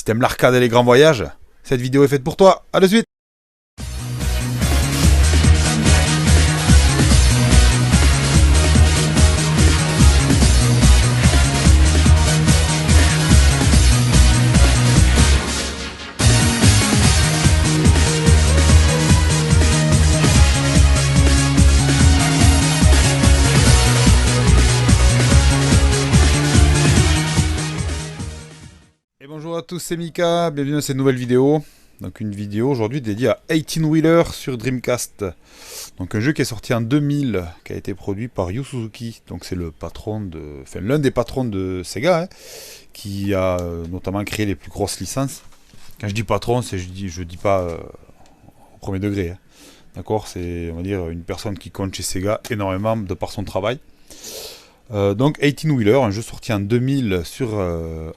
t'aimes l'arcade et les grands voyages, cette vidéo est faite pour toi. À de suite. Bonjour à tous, c'est Mika, bienvenue dans cette nouvelle vidéo. Donc une vidéo aujourd'hui dédiée à 18 Wheeler sur Dreamcast. Donc un jeu qui est sorti en 2000, qui a été produit par Yu Suzuki. Donc c'est le patron de, enfin l'un des patrons de Sega, qui a notamment créé les plus grosses licences. Quand je dis patron, c'est je dis pas au premier degré. D'accord, c'est on va dire une personne qui compte chez Sega énormément de par son travail. Donc 18 Wheeler, un jeu sorti en 2000 sur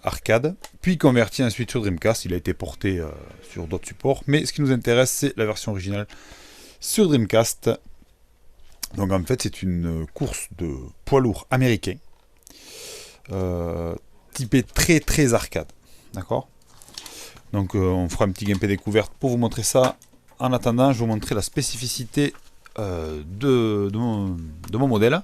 arcade, puis converti ensuite sur Dreamcast. Il a été porté sur d'autres supports, mais ce qui nous intéresse, c'est la version originale sur Dreamcast. Donc en fait, c'est une course de poids lourd américain, typé très arcade. D'accord. Donc on fera un petit gameplay découverte pour vous montrer ça. En attendant, je vais vous montrer la spécificité de mon modèle.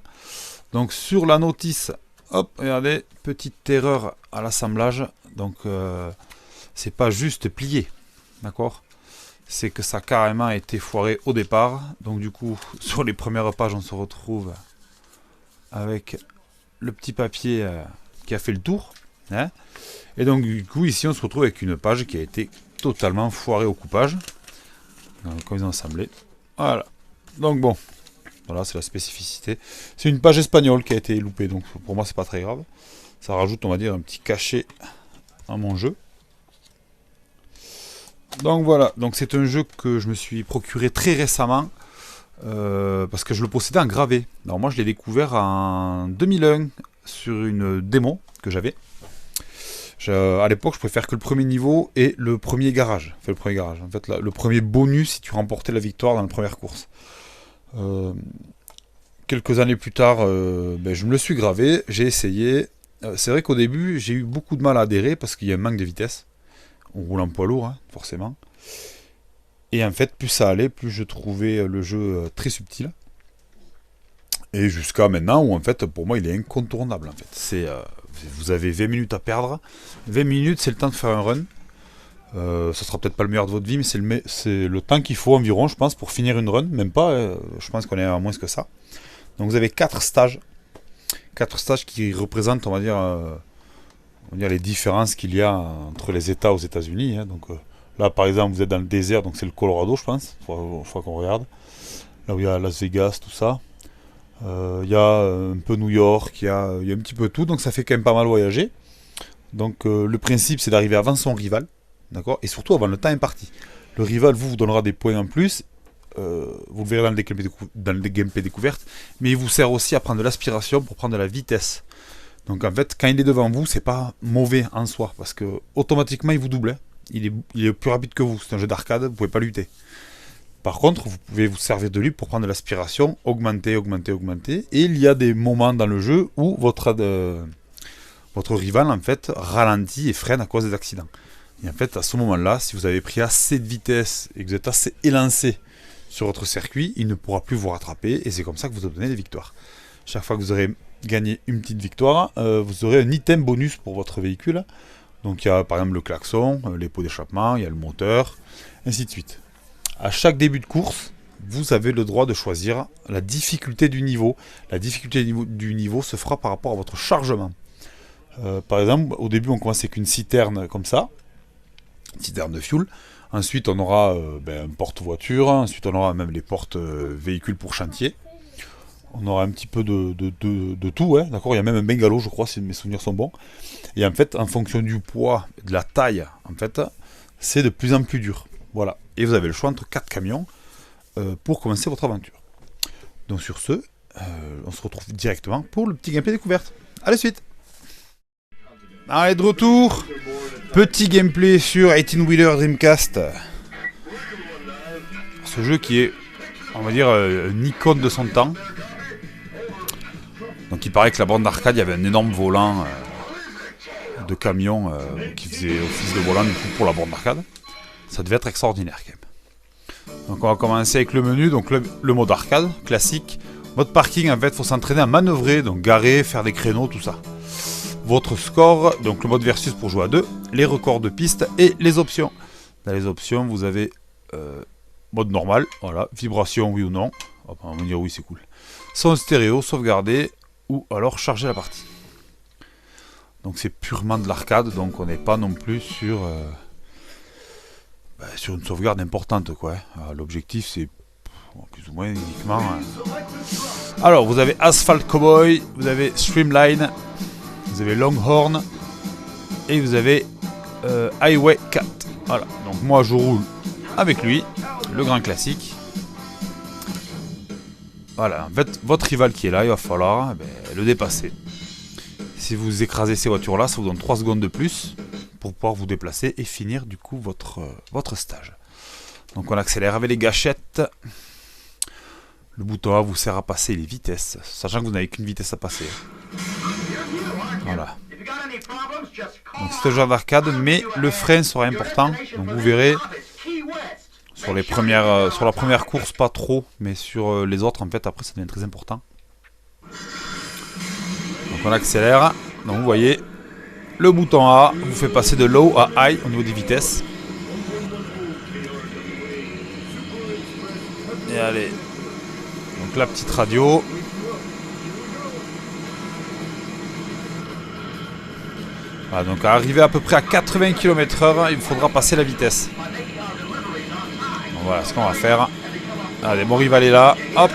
Donc sur la notice, hop, regardez, petite erreur à l'assemblage. Donc c'est pas juste plié, d'accord? C'est que ça a carrément été foiré au départ. Donc du coup, sur les premières pages, on se retrouve avec le petit papier qui a fait le tour. Hein, et donc du coup, ici, on se retrouve avec une page qui a été totalement foirée au coupage. Donc, quand ils ont assemblé. Voilà. Donc bon. Voilà, c'est la spécificité. C'est une page espagnole qui a été loupée, donc pour moi c'est pas très grave. Ça rajoute, on va dire, un petit cachet à mon jeu. Donc voilà, donc c'est un jeu que je me suis procuré très récemment parce que je le possédais en gravé. Alors moi je l'ai découvert en 2001 sur une démo que j'avais. À l'époque, je préfère que le premier niveau et le premier garage. Enfin, le premier garage. En fait, le premier bonus si tu remportais la victoire dans la première course. Quelques années plus tard, je me le suis gravé, j'ai essayé. C'est vrai qu'au début, j'ai eu beaucoup de mal à adhérer parce qu'il y a un manque de vitesse. On roule en poids lourd, hein, forcément. Et en fait, plus ça allait, plus je trouvais le jeu très subtil. Et jusqu'à maintenant, où en fait, pour moi, il est incontournable. En fait, vous avez 20 minutes à perdre. 20 minutes, c'est le temps de faire un run. Ça sera peut-être pas le meilleur de votre vie, mais c'est le temps qu'il faut environ, je pense, pour finir une run. Même pas, je pense qu'on est à moins que ça. Donc vous avez 4 stages. 4 stages qui représentent, on va dire les différences qu'il y a entre les États aux États-Unis. Hein. Donc là, par exemple, vous êtes dans le désert, donc c'est le Colorado, je pense. Il faut qu'on regarde. Là où il y a Las Vegas, tout ça. Il y a un peu New York, il y a un petit peu tout. Donc ça fait quand même pas mal voyager. Donc le principe, c'est d'arriver avant son rival. D'accord. Et surtout avant le temps imparti. Le rival vous donnera des points en plus. Vous le verrez dans le gameplay découverte. Mais il vous sert aussi à prendre de l'aspiration pour prendre de la vitesse. Donc en fait, quand il est devant vous, c'est pas mauvais en soi. Parce que automatiquement, il vous double. Hein. Il est plus rapide que vous. C'est un jeu d'arcade, vous pouvez pas lutter. Par contre, vous pouvez vous servir de lui pour prendre de l'aspiration, augmenter. Et il y a des moments dans le jeu où votre rival en fait ralentit et freine à cause des accidents. Et en fait, à ce moment-là, si vous avez pris assez de vitesse et que vous êtes assez élancé sur votre circuit, il ne pourra plus vous rattraper et c'est comme ça que vous obtenez des victoires. Chaque fois que vous aurez gagné une petite victoire, vous aurez un item bonus pour votre véhicule. Donc il y a par exemple le klaxon, les pots d'échappement, il y a le moteur, ainsi de suite. À chaque début de course, vous avez le droit de choisir la difficulté du niveau. La difficulté du niveau se fera par rapport à votre chargement. Par exemple, au début, on commence avec une citerne comme ça. Citerne de fuel. Ensuite, on aura un porte-voiture. Ensuite, on aura même les porte-véhicules pour chantier. On aura un petit peu de tout. Hein, d'accord. Il y a même un bungalow, je crois, si mes souvenirs sont bons. Et en fait, en fonction du poids, de la taille, en fait, c'est de plus en plus dur. Voilà. Et vous avez le choix entre 4 camions pour commencer votre aventure. Donc sur ce, on se retrouve directement pour le petit gameplay découverte. À la suite. Allez, de retour. Petit gameplay sur 18 Wheeler Dreamcast. Ce jeu qui est, on va dire, une icône de son temps. Donc il paraît que la bande d'arcade, il y avait un énorme volant de camion qui faisait office de volant du coup, pour la borne d'arcade. Ça devait être extraordinaire quand même. Donc on va commencer avec le menu, donc le mode arcade, classique. Mode parking, en fait, il faut s'entraîner à manœuvrer, donc garer, faire des créneaux, tout ça. Votre score, donc le mode versus pour jouer à 2, les records de piste et les options. Dans les options, vous avez mode normal, voilà, vibration oui ou non. On va dire oui, c'est cool. Son stéréo, sauvegarder ou alors charger la partie. Donc c'est purement de l'arcade, donc on n'est pas non plus sur, sur une sauvegarde importante, quoi. L'objectif c'est plus ou moins uniquement. Alors vous avez Asphalt Cowboy, vous avez Streamline, vous avez Longhorn et vous avez Highway 4. Voilà, donc moi je roule avec lui, le grand classique. Voilà, en fait, votre rival qui est là, il va falloir le dépasser. Si vous écrasez ces voitures-là, ça vous donne 3 secondes de plus pour pouvoir vous déplacer et finir du coup votre stage. Donc on accélère avec les gâchettes. Le bouton A vous sert à passer les vitesses, sachant que vous n'avez qu'une vitesse à passer. Voilà. Donc c'est un genre d'arcade, mais le frein sera important. Donc vous verrez, sur la première course, pas trop, mais sur les autres, en fait, après, ça devient très important. Donc on accélère. Donc vous voyez, le bouton A vous fait passer de low à high au niveau des vitesses. Et allez. Donc la petite radio. Voilà, donc à arriver à peu près à 80 km/h, il vous faudra passer la vitesse. Donc voilà ce qu'on va faire. Allez, mon rival est là. Hop.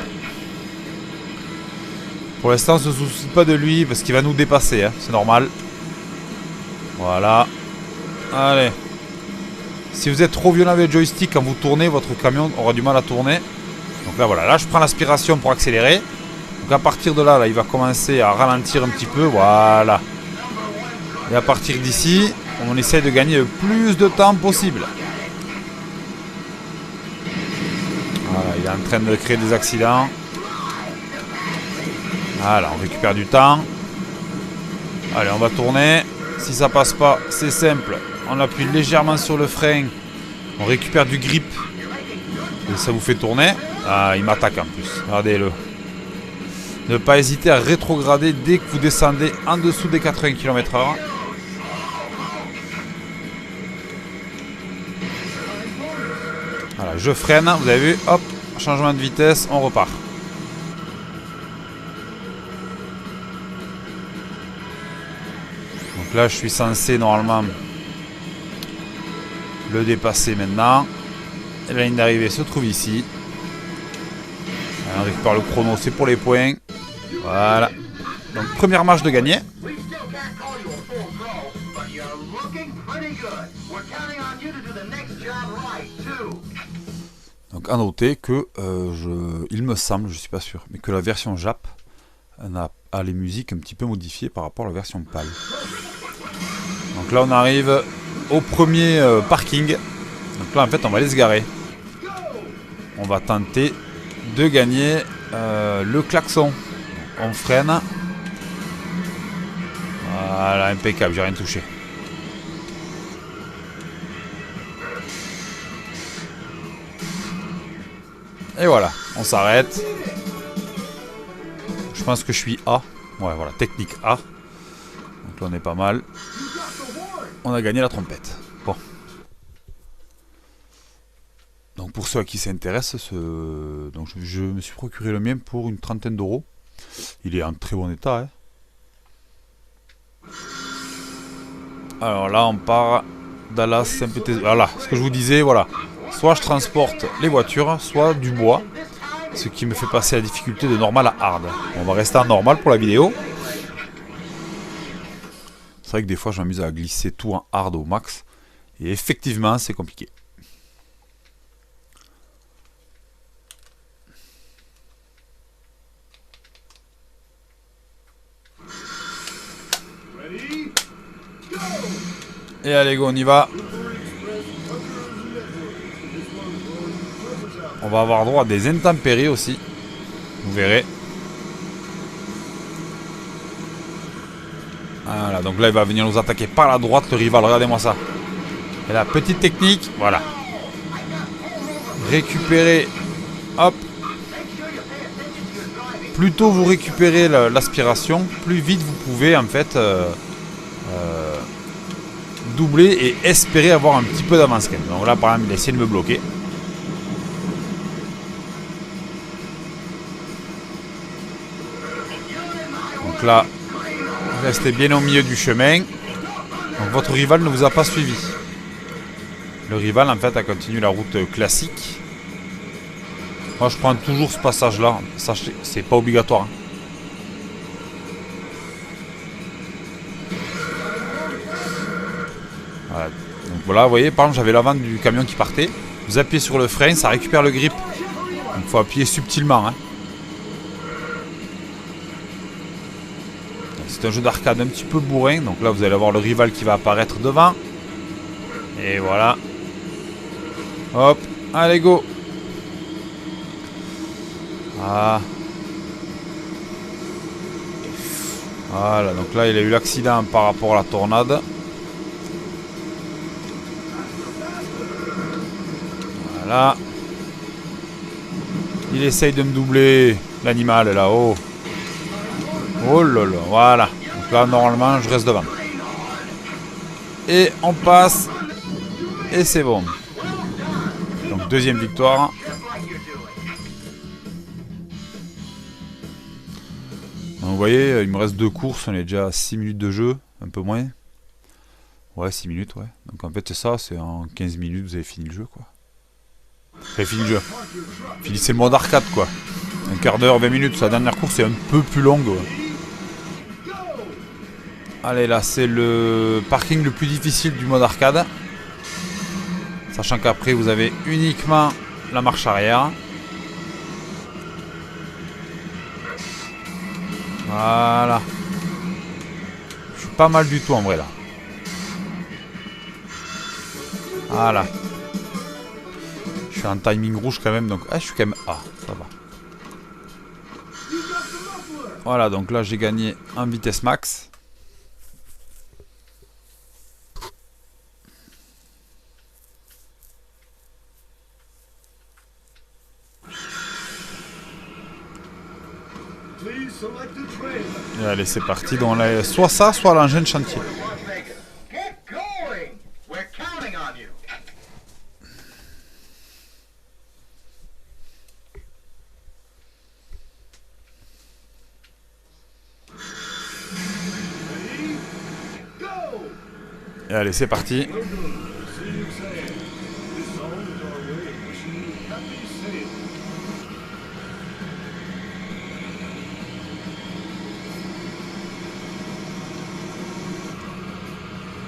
Pour l'instant, on ne se soucie pas de lui parce qu'il va nous dépasser. Hein. C'est normal. Voilà. Allez. Si vous êtes trop violent avec le joystick quand vous tournez, votre camion aura du mal à tourner. Donc là, voilà. Là, je prends l'aspiration pour accélérer. Donc à partir de là, il va commencer à ralentir un petit peu. Voilà. Et à partir d'ici, on essaye de gagner le plus de temps possible. Voilà, il est en train de créer des accidents. Voilà, on récupère du temps. Allez, on va tourner. Si ça passe pas, c'est simple. On appuie légèrement sur le frein. On récupère du grip. Et ça vous fait tourner. Ah, il m'attaque en plus. Regardez-le. Ne pas hésiter à rétrograder dès que vous descendez en dessous des 80 km/h. Voilà, je freine, vous avez vu, hop, changement de vitesse, on repart. Donc là, je suis censé normalement le dépasser maintenant. Et la ligne d'arrivée se trouve ici. On récupère le chrono, c'est pour les points. Voilà. Donc première marche de gagné. Donc à noter que il me semble, je suis pas sûr, mais que la version Jap a les musiques un petit peu modifiées par rapport à la version PAL. Donc là on arrive au premier parking. Donc là en fait on va aller se garer. On va tenter de gagner le klaxon. On freine. Voilà, impeccable, j'ai rien touché. Et voilà, on s'arrête. Je pense que je suis A. Ouais, voilà, technique A. Donc là, on est pas mal. On a gagné la trompette. Bon. Donc pour ceux à qui s'intéresse, donc je me suis procuré le mien pour une trentaine d'euros. Il est en très bon état. Hein. Alors là, on part Dallas, Saint-Pétersbourg. Voilà, ce que je vous disais, voilà. Soit je transporte les voitures, soit du bois. Ce qui me fait passer la difficulté de normal à hard. On va rester en normal pour la vidéo. C'est vrai que des fois, je m'amuse à glisser tout en hard au max. Et effectivement, c'est compliqué. Et allez go, on y va. On va avoir droit à des intempéries aussi. Vous verrez. Voilà, donc là il va venir nous attaquer par la droite, le rival, regardez-moi ça. Et la petite technique, voilà. Récupérer, hop. Plus tôt vous récupérez l'aspiration, plus vite vous pouvez en fait doubler et espérer avoir un petit peu d'avance quand même. Donc là par exemple il a essayé de me bloquer. Donc là, restez bien au milieu du chemin. Donc votre rival ne vous a pas suivi. Le rival en fait a continué la route classique. Moi je prends toujours ce passage là. Sachez, c'est pas obligatoire. Hein. Voilà. Donc voilà, vous voyez, par exemple j'avais l'avant du camion qui partait. Vous appuyez sur le frein, ça récupère le grip. Donc il faut appuyer subtilement. Hein. C'est un jeu d'arcade un petit peu bourrin. Donc là vous allez avoir le rival qui va apparaître devant. Et voilà. Hop, allez go. Ah. Voilà, donc là il a eu l'accident par rapport à la tornade. Voilà. Il essaye de me doubler l'animal là-haut. Oh là là, voilà. Donc là normalement je reste devant. Et on passe. Et c'est bon. Donc deuxième victoire. Donc, vous voyez, il me reste 2 courses, on est déjà à 6 minutes de jeu, un peu moins. Ouais, 6 minutes, ouais. Donc en fait c'est ça, c'est en 15 minutes vous avez fini le jeu quoi. Vous avez fini le jeu. Finissez le mode arcade quoi. Un quart d'heure, 20 minutes, la dernière course est un peu plus longue. Ouais. Allez là, c'est le parking le plus difficile du mode arcade. Sachant qu'après vous avez uniquement la marche arrière. Voilà. Je suis pas mal du tout en vrai là. Voilà. Je suis en timing rouge quand même, donc... Ah, je suis quand même... Ah, ça va. Voilà, donc là j'ai gagné en vitesse max. Et allez, c'est parti. Donc là, soit ça, soit l'engin de chantier. Et allez, c'est parti.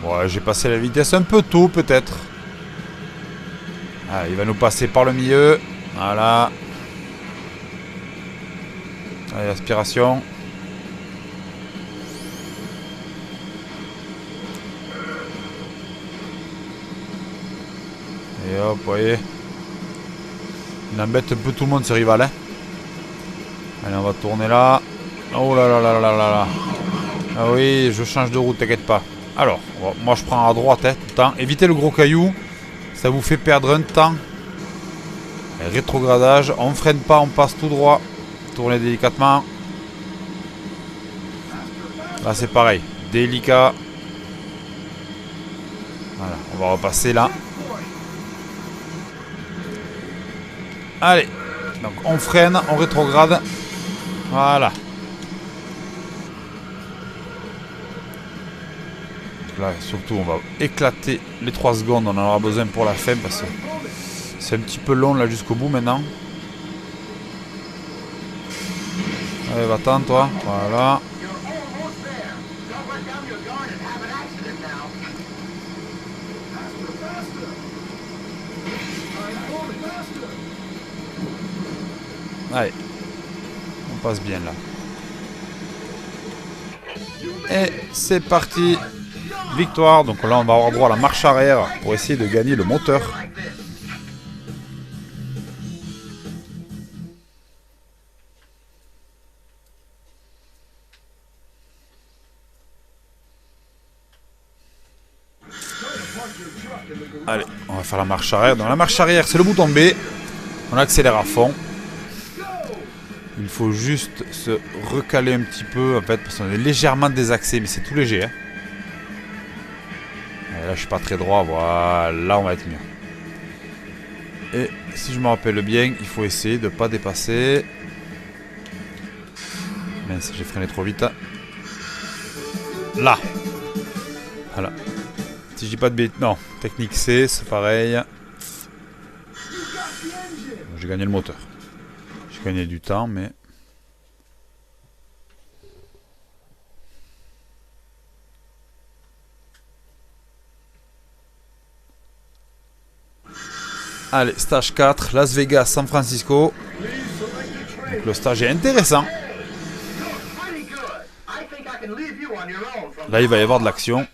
Ouais, j'ai passé la vitesse un peu tôt peut-être. Ah, il va nous passer par le milieu. Voilà. Allez, aspiration. Et hop, vous voyez. Il embête un peu tout le monde ce rival. Hein. Allez, on va tourner là. Oh là là là là là là. Ah oui, je change de route, t'inquiète pas. Alors, moi je prends à droite hein, tout le temps. Évitez le gros caillou. Ça vous fait perdre un temps. Et rétrogradage. On freine pas, on passe tout droit. Tournez délicatement. Là c'est pareil. Délicat. Voilà, on va repasser là. Allez. Donc on freine, on rétrograde. Voilà. Là surtout on va éclater les 3 secondes. On en aura besoin pour la fin parce que c'est un petit peu long là jusqu'au bout maintenant. Allez, va-t'en toi. Voilà. Allez. On passe bien là. Et c'est parti. Victoire. Donc là on va avoir droit à la marche arrière pour essayer de gagner le moteur. Allez, on va faire la marche arrière. Dans la marche arrière, c'est le bouton B. On accélère à fond. Il faut juste se recaler un petit peu, en fait, parce qu'on est légèrement désaxé, mais c'est tout léger. Hein. Là, je suis pas très droit. Voilà, là, on va être mieux. Et si je me rappelle bien, il faut essayer de ne pas dépasser. Mince, j'ai freiné trop vite. Là. Voilà. Si je dis pas de bêtises. Non, technique C, c'est pareil. J'ai gagné le moteur. J'ai gagné du temps, mais... Allez, stage 4, Las Vegas, San Francisco. Donc le stage est intéressant. Là, il va y avoir de l'action.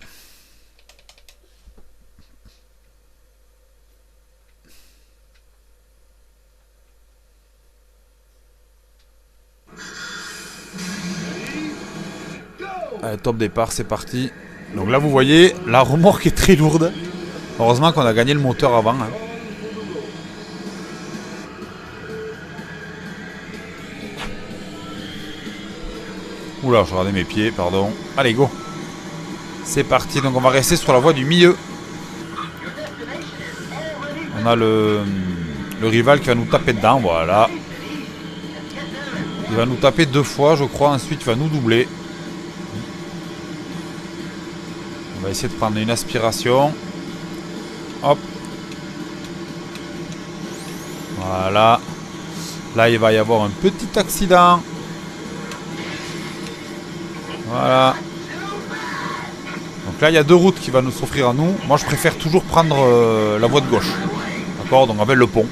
Allez, top départ, c'est parti. Donc là, vous voyez, la remorque est très lourde. Heureusement qu'on a gagné le moteur avant. Hein. Oula, je regardais mes pieds, pardon. Allez, go. C'est parti, donc on va rester sur la voie du milieu. On a le rival qui va nous taper dedans, voilà. Il va nous taper 2 fois, je crois. Ensuite, il va nous doubler. On va essayer de prendre une aspiration. Hop. Voilà. Là, il va y avoir un petit accident. Voilà. Donc là, il y a 2 routes qui vont nous s'offrir à nous. Moi, je préfère toujours prendre la voie de gauche. D'accord? Donc avec le pont.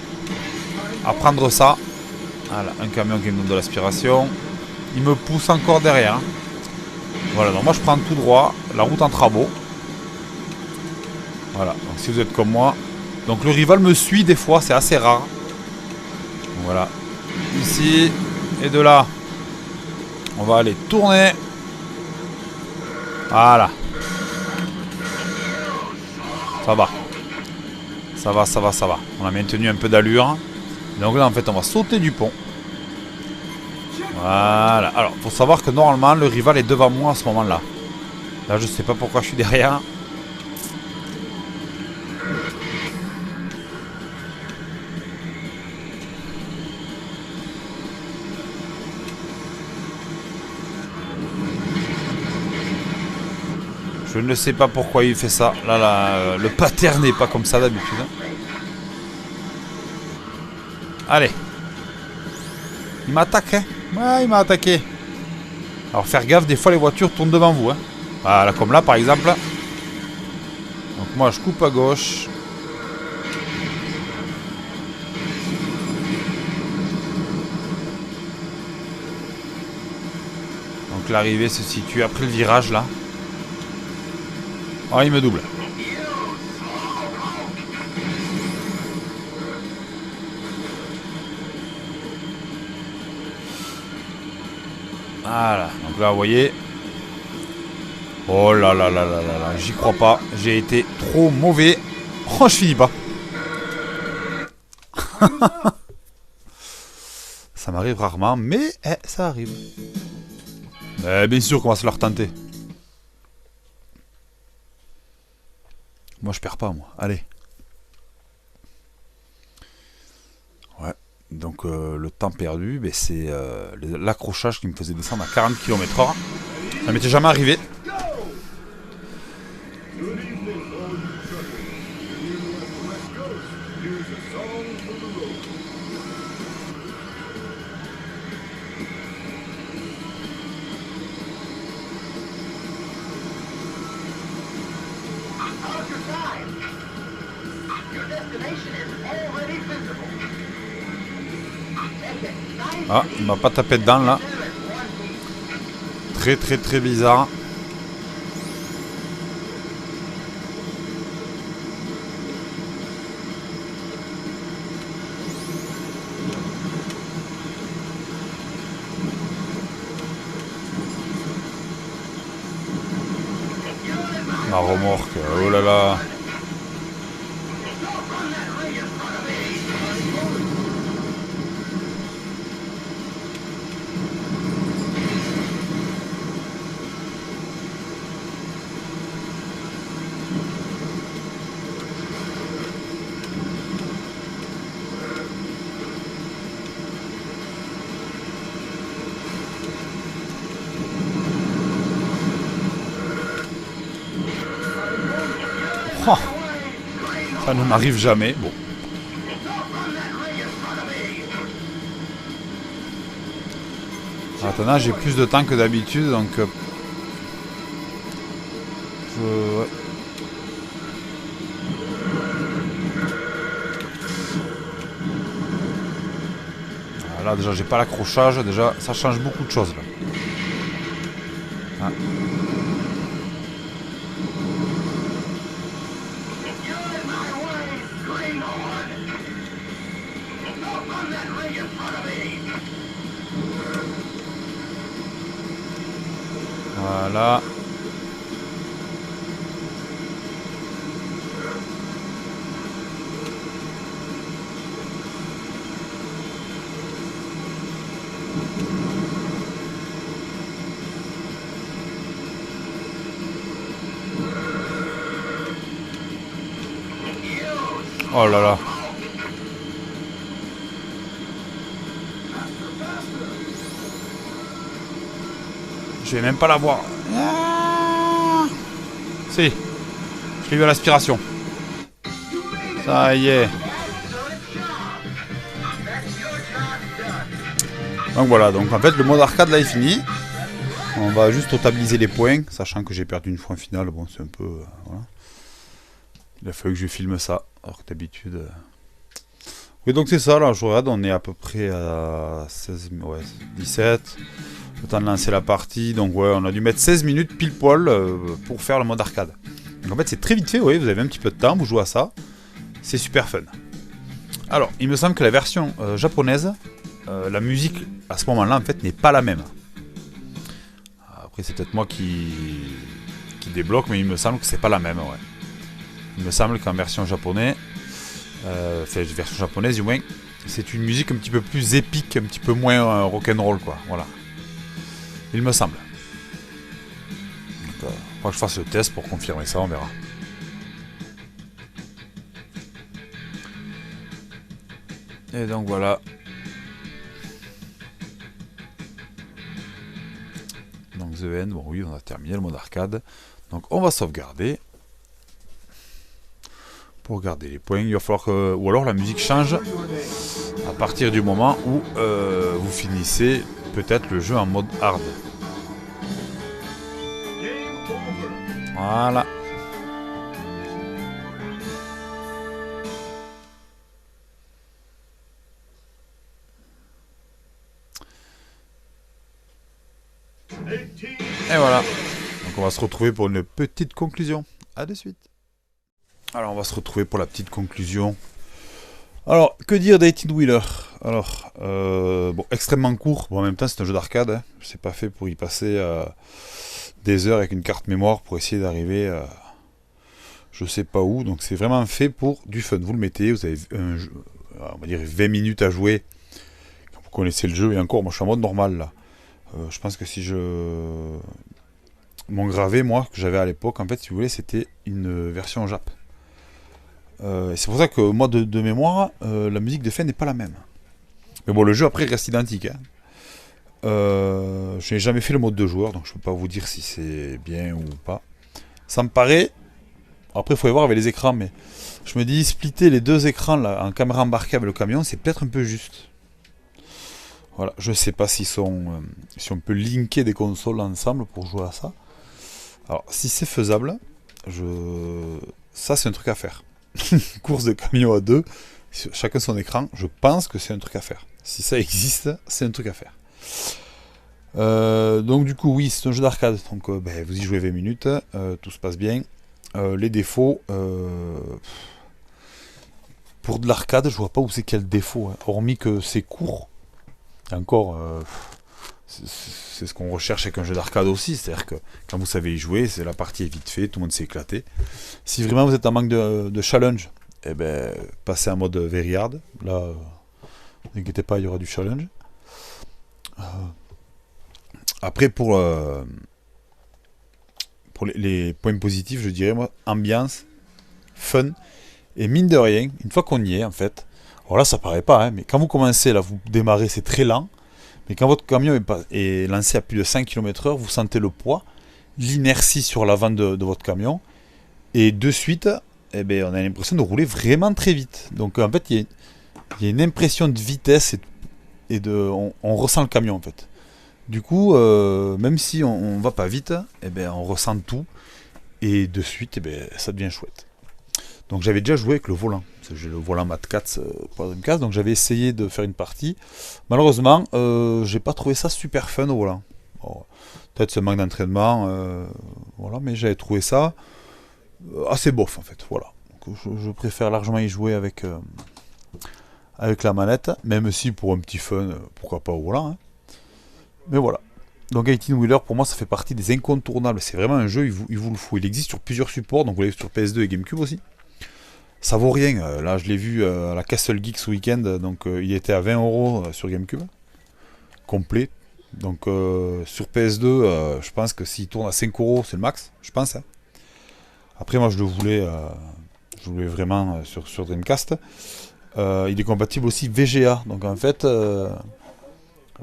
À prendre ça. Voilà, un camion qui me donne de l'aspiration. Il me pousse encore derrière. Voilà, donc moi je prends tout droit. La route en travaux. Voilà, donc si vous êtes comme moi. Donc le rival me suit des fois, c'est assez rare. Donc voilà. Ici. Et de là. On va aller tourner. Voilà. Ça va. Ça va, ça va, ça va. On a maintenu un peu d'allure. Donc là, en fait, on va sauter du pont. Voilà. Alors, faut savoir que normalement, le rival est devant moi à ce moment-là. Là, je sais pas pourquoi je suis derrière. Je ne sais pas pourquoi il fait ça. Là, le pattern n'est pas comme ça d'habitude. Allez. Il m'attaque, hein. Ouais, il m'a attaqué. Alors, faire gaffe, des fois, les voitures tournent devant vous. Hein. Voilà, comme là, par exemple. Donc, moi, je coupe à gauche. Donc, l'arrivée se situe après le virage, là. Oh, il me double. Voilà, donc là vous voyez. Oh là là là là là là, j'y crois pas. J'ai été trop mauvais. Oh, je finis pas. Ça m'arrive rarement, mais ça arrive. Bien sûr qu'on va se leur tenter. Moi je perds pas, moi. Allez. Ouais. Donc le temps perdu, c'est l'accrochage qui me faisait descendre à 40 km/h. Ça m'était jamais arrivé. Ah, il m'a pas tapé dedans là. Très très très bizarre. La remorque, oh là là. Ça ne m'arrive jamais. Bon. Maintenant, j'ai plus de temps que d'habitude, donc... ouais. Là, déjà, j'ai pas l'accrochage. Déjà, ça change beaucoup de choses, là. Ah. Voilà. Oh là là. Je vais même pas la voir. Ah, si. Je l'ai eu à l'aspiration. Ça y est. Donc voilà, donc en fait le mode arcade là est fini. On va juste totaliser les points, sachant que j'ai perdu une fois en finale. Bon, c'est un peu... voilà. Il a fallu que je filme ça, alors que d'habitude... Oui, donc c'est ça, là, je regarde, on est à peu près à 16... ouais, 17. Le temps de lancer la partie, donc ouais, on a dû mettre 16 minutes pile poil pour faire le mode arcade. Donc en fait, c'est très vite fait, oui, vous avez un petit peu de temps, vous jouez à ça. C'est super fun. Alors, il me semble que la version japonaise, la musique, à ce moment-là, en fait, n'est pas la même. Après, c'est peut-être moi qui débloque, mais il me semble que c'est pas la même, ouais. Il me semble qu'en version japonaise, version japonaise du moins, c'est une musique un petit peu plus épique, un petit peu moins rock'n'roll, quoi. Voilà. Il me semble. Donc, faut que je fasse le test pour confirmer ça, on verra. Et donc voilà. Donc The End, bon oui, on a terminé le mode arcade. Donc on va sauvegarder. Pour garder les points, il va falloir que... ou alors la musique change à partir du moment où vous finissez peut-être le jeu en mode hard. Voilà. Et voilà. Donc on va se retrouver pour une petite conclusion. A de suite. Alors on va se retrouver pour la petite conclusion. Alors, que dire d'Eighteen Wheeler? Alors, bon, extrêmement court. Bon, en même temps, c'est un jeu d'arcade. Hein. C'est pas fait pour y passer des heures avec une carte mémoire pour essayer d'arriver je sais pas où. Donc, c'est vraiment fait pour du fun. Vous le mettez, vous avez on va dire 20 minutes à jouer. Quand vous connaissez le jeu, et encore, moi je suis en mode normal là. Je pense que si je... Mon gravé, moi, que j'avais à l'époque, en fait, si vous voulez, c'était une version Jap. C'est pour ça que moi, de mémoire, la musique de fin n'est pas la même. Mais bon, le jeu après reste identique. Hein. Je n'ai jamais fait le mode de joueur, donc je peux pas vous dire si c'est bien ou pas. Ça me paraît... Après, il faut y voir avec les écrans, mais je me dis, splitter les deux écrans là, en caméra embarquée avec le camion, c'est peut-être un peu juste. Voilà, je sais pas si on peut linker des consoles ensemble pour jouer à ça. Alors, si c'est faisable, ça c'est un truc à faire. Course de camion à deux, chacun son écran, je pense que c'est un truc à faire. Si ça existe, c'est un truc à faire. Donc du coup, oui, c'est un jeu d'arcade. Donc vous y jouez 20 minutes, tout se passe bien. Les défauts... pour de l'arcade, je vois pas où c'est qu'il y a le défaut. Hein. Hormis que c'est court. Et encore... c'est ce qu'on recherche avec un jeu d'arcade aussi, c'est-à-dire que quand vous savez y jouer, la partie est vite faite, tout le monde s'est éclaté. Si vraiment vous êtes en manque de challenge, eh ben, passez en mode very hard. Là, ne inquiétez pas, il y aura du challenge. Après, pour les points positifs, je dirais, moi, ambiance, fun, et mine de rien, une fois qu'on y est, en fait, alors là, ça paraît pas, hein, mais quand vous commencez, là, vous démarrez, c'est très lent. Mais quand votre camion est lancé à plus de 5 km/h, vous sentez le poids, l'inertie sur l'avant de votre camion, et de suite, eh ben, on a l'impression de rouler vraiment très vite. Donc en fait, il y a une impression de vitesse on ressent le camion en fait. Du coup, même si on va pas vite, eh ben, on ressent tout. Et de suite, eh ben, ça devient chouette. Donc j'avais déjà joué avec le volant. J'ai le volant Mat 4 pour la Dreamcast, donc j'avais essayé de faire une partie. Malheureusement, j'ai pas trouvé ça super fun au volant. Bon, peut-être ce manque d'entraînement, voilà, mais j'avais trouvé ça assez bof en fait. Voilà. Donc, je préfère largement y jouer avec la manette, même si pour un petit fun, pourquoi pas au volant. Hein. Mais voilà. Donc 18 Wheeler, pour moi, ça fait partie des incontournables. C'est vraiment un jeu, il vous le faut. Il existe sur plusieurs supports, donc vous l'avez sur PS2 et GameCube aussi. Ça vaut rien. Là, je l'ai vu à la Castle Geek ce week-end, donc il était à 20€ sur GameCube, complet. Donc sur PS2, je pense que s'il tourne à 5€, c'est le max, je pense. Hein. Après, moi, je le voulais vraiment sur Dreamcast. Il est compatible aussi VGA, donc en fait.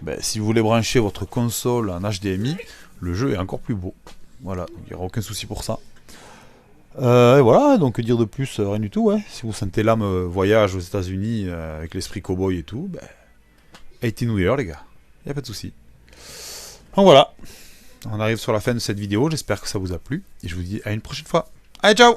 Ben, si vous voulez brancher votre console en HDMI, le jeu est encore plus beau. Voilà, il n'y aura aucun souci pour ça. Et voilà, donc dire de plus, rien du tout. Ouais. Si vous sentez l'âme voyage aux États-Unis avec l'esprit cowboy et tout, ben, 18 Wheeler, les gars, il n'y a pas de souci. Donc voilà, on arrive sur la fin de cette vidéo. J'espère que ça vous a plu et je vous dis à une prochaine fois. Allez, ciao!